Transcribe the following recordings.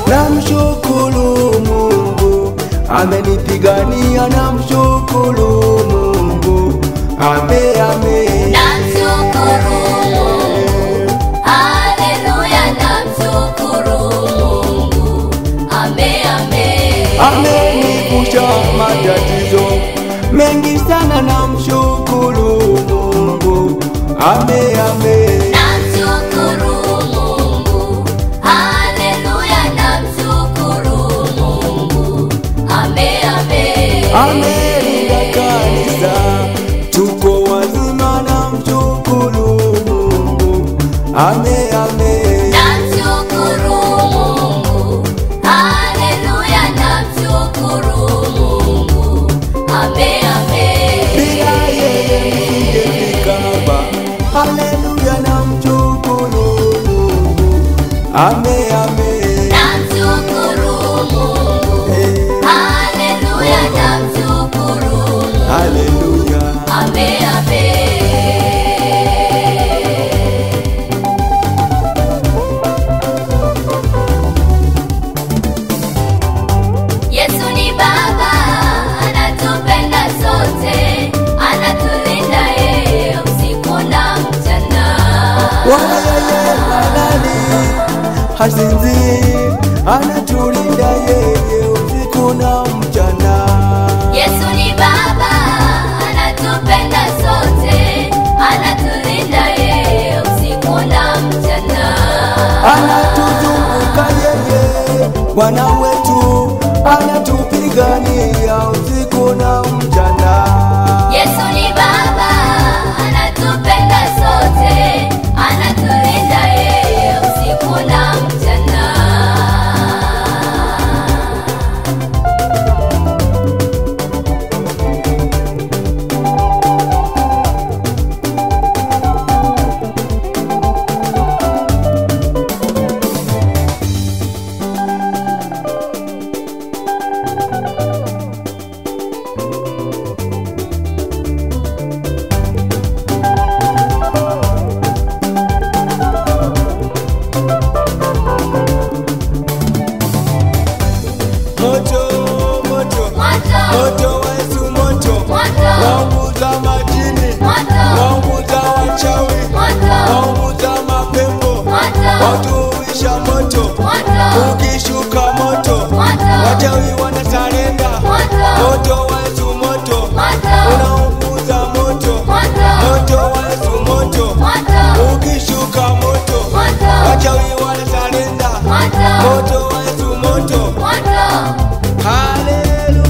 Namshukuru Mungu amenipigania, namshukuru Mungu ame. Namshukuru Mungu, haleluya, namshukuru Mungu ame. Amenivusha matatizo mengi sana, namshukuru Mungu ame. Namshukuru Mungu, haleluya, namshukuru Mungu ame. Amelinda kanisa tuko wazima, namshukuru Mungu ame. Namshukuru Mungu, haleluya, namshukuru Mungu ame. Bila yeye nisingefika hapa, haleluya, namshukuru Mungu ame. Namshukuru Mungu, haleluya, namshukuru Mungu Haleluya. ame. Yesu ni Baba, anatupenda sote, anatulinda yeye usiku na mchana. Wala yeye halali hasinzi, anatulinda yeye usiku na mchana. Yesu ni Baba, anatupenda sote, anatulinda yeye usiku na mchana. Anatuzunguka yeye, Bwana wetu anatupigania usiku na mchana. Yesu ni Baba, anatupenda sote, anatulinda yeye usiku na mchana. Moto wa Yesu, moto waunguza majini, waunguza wachawi, waunguza mapepo, watuisha moto. Ukishuka moto, wachawi wanasarenda. Moto wa Yesu, moto unaunguza moto. Moto wa Yesu, moto ukishuka moto, wachawi wanasarenda. Moto wa Yesu, moto. Haleluya.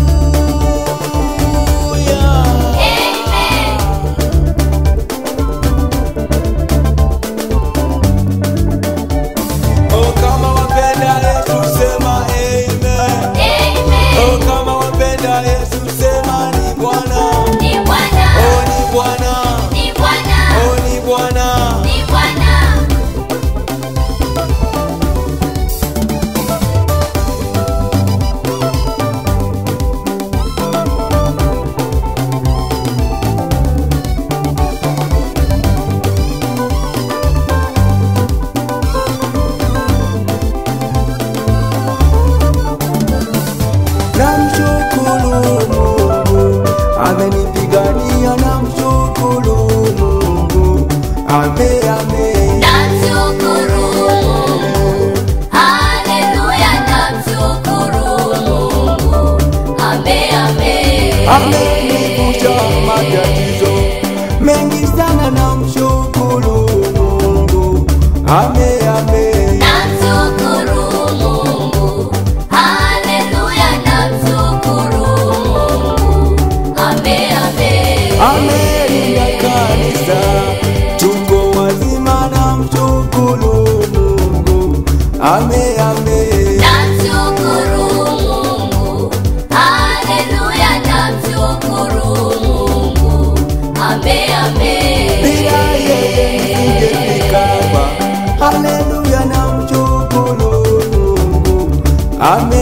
Oh, kama wapenda Yesu sema amen. Oh, kama wapenda Yesu sema ni Bwana. Oh, ni Bwana. Oh, ni Bwana. Namshukuru Mungu amenipigania, namshukuru Mungu ame. Namshukuru Mungu, haleluya, namshukuru Mungu ame. Amenivusha matatizo mengi sana, namshukuru Mungu ame. Namshukuru Mungu, haleluya, namshukuru Mungu ame. Amelinda kanisa tuko wazima, Amen.